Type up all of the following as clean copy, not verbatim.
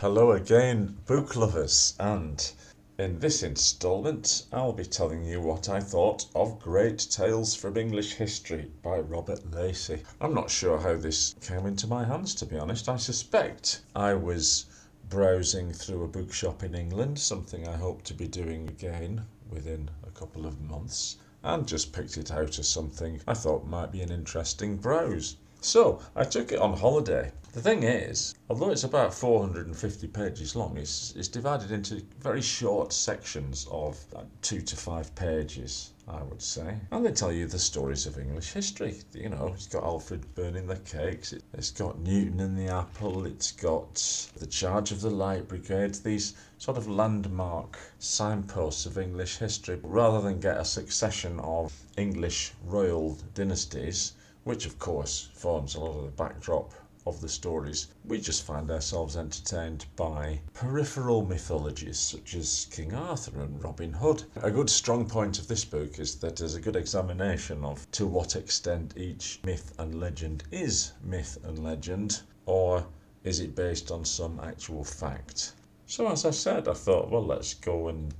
Hello again, book lovers, and in this instalment I'll be telling you what I thought of Great Tales from English History by Robert Lacey. I'm not sure how this came into my hands, to be honest. I suspect I was browsing through a bookshop in England, something I hope to be doing again within a couple of months, and just picked it out as something I thought might be an interesting browse. So I took it on holiday. The thing is, although it's about 450 pages long, it's divided into very short sections of 2 to 5 pages, I would say. And they tell you the stories of English history. You know, it's got Alfred burning the cakes, it's got Newton and the apple, it's got the charge of the Light Brigade, these sort of landmark signposts of English history. Rather than get a succession of English royal dynasties, which of course forms a lot of the backdrop of the stories, we just find ourselves entertained by peripheral mythologies such as King Arthur and Robin Hood. A good strong point of this book is that there's a good examination of to what extent each myth and legend is myth and legend, or is it based on some actual fact. So as I said, I thought, well, let's go and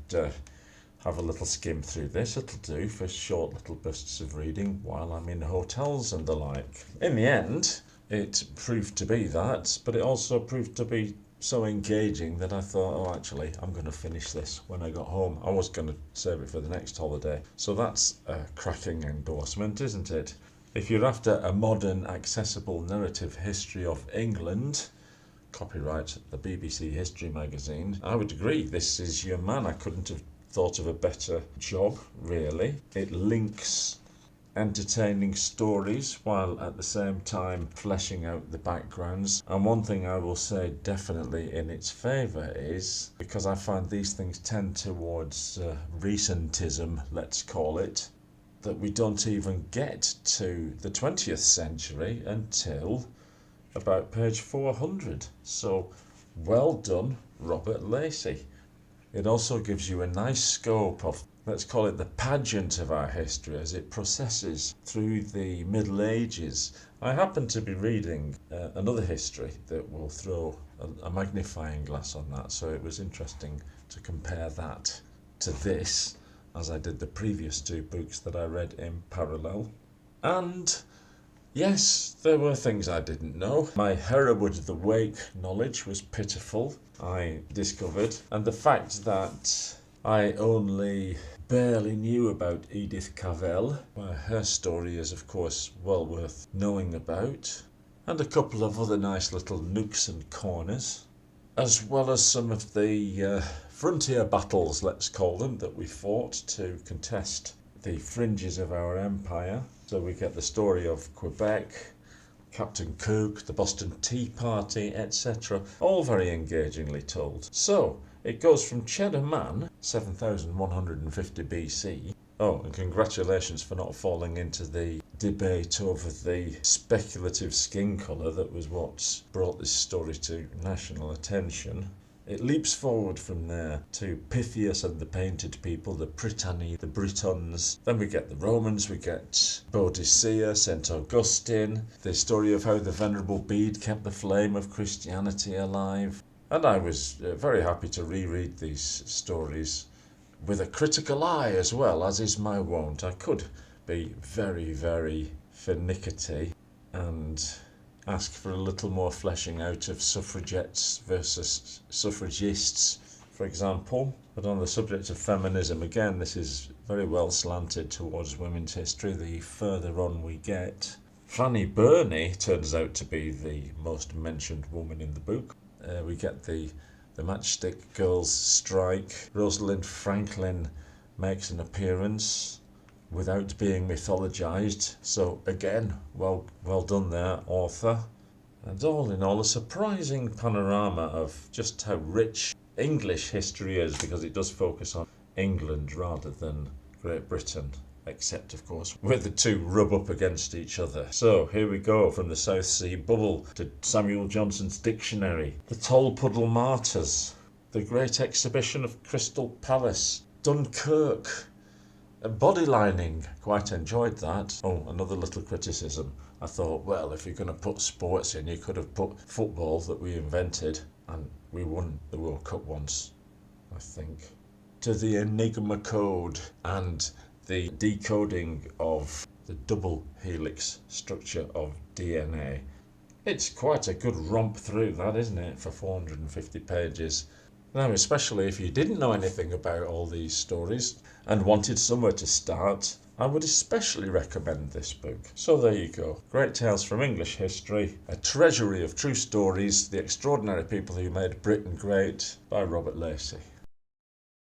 have a little skim through this. It'll do for short little bursts of reading while I'm in hotels and the like. In the end, it proved to be that, but it also proved to be so engaging that I thought, oh, actually, I'm going to finish this when I got home. I was going to save it for the next holiday. So that's a cracking endorsement, isn't it? If you're after a modern, accessible narrative history of England, copyright the BBC History magazine, I would agree, this is your man. I couldn't have thought of a better job, really. It links entertaining stories while at the same time fleshing out the backgrounds. And one thing I will say definitely in its favour is, because I find these things tend towards recentism, let's call it, that we don't even get to the 20th century until about page 400. So well done, Robert Lacey. It also gives you a nice scope of, let's call it, the pageant of our history as it processes through the Middle Ages. I happen to be reading another history that will throw a magnifying glass on that, so it was interesting to compare that to this, as I did the previous two books that I read in parallel. And yes, there were things I didn't know. My Hereward the Wake knowledge was pitiful, I discovered, and the fact that I only barely knew about Edith Cavell, her story is of course well worth knowing about, and a couple of other nice little nooks and corners, as well as some of the frontier battles, let's call them, that we fought to contest the fringes of our empire. So we get the story of Quebec, Captain Cook, the Boston Tea Party, etc. All very engagingly told. So it goes from Cheddar Man, 7150 BC. Oh, and congratulations for not falling into the debate over the speculative skin colour that was what brought this story to national attention. It leaps forward from there to Pythias and the Painted People, the Britanni, the Britons. Then we get the Romans, we get Boadicea, St. Augustine, the story of how the Venerable Bede kept the flame of Christianity alive. And I was very happy to reread these stories with a critical eye as well, as is my wont. I could be very, very finicky and ask for a little more fleshing out of suffragettes versus suffragists, for example. But on the subject of feminism, again, this is very well slanted towards women's history the further on we get. Fanny Burney turns out to be the most mentioned woman in the book. We get the Matchstick Girls strike. Rosalind Franklin makes an appearance without being mythologized, so again, well done there, author. And all in all, a surprising panorama of just how rich English history is, because it does focus on England rather than Great Britain, except of course where the two rub up against each other. So here we go, from the South Sea Bubble to Samuel Johnson's Dictionary, the Tolpuddle Martyrs, the Great Exhibition of Crystal Palace, Dunkirk, body lining, quite enjoyed that. Oh, another little criticism. I thought, well, if you're going to put sports in, you could have put football that we invented. And We won the World Cup once, I think. To the Enigma code and the decoding of the double helix structure of DNA. It's quite a good romp through that, isn't it, for 450 pages. Now, especially if you didn't know anything about all these stories and wanted somewhere to start, I would especially recommend this book. So there you go. Great Tales from English History, a treasury of true stories, The Extraordinary People Who Made Britain Great by Robert Lacey.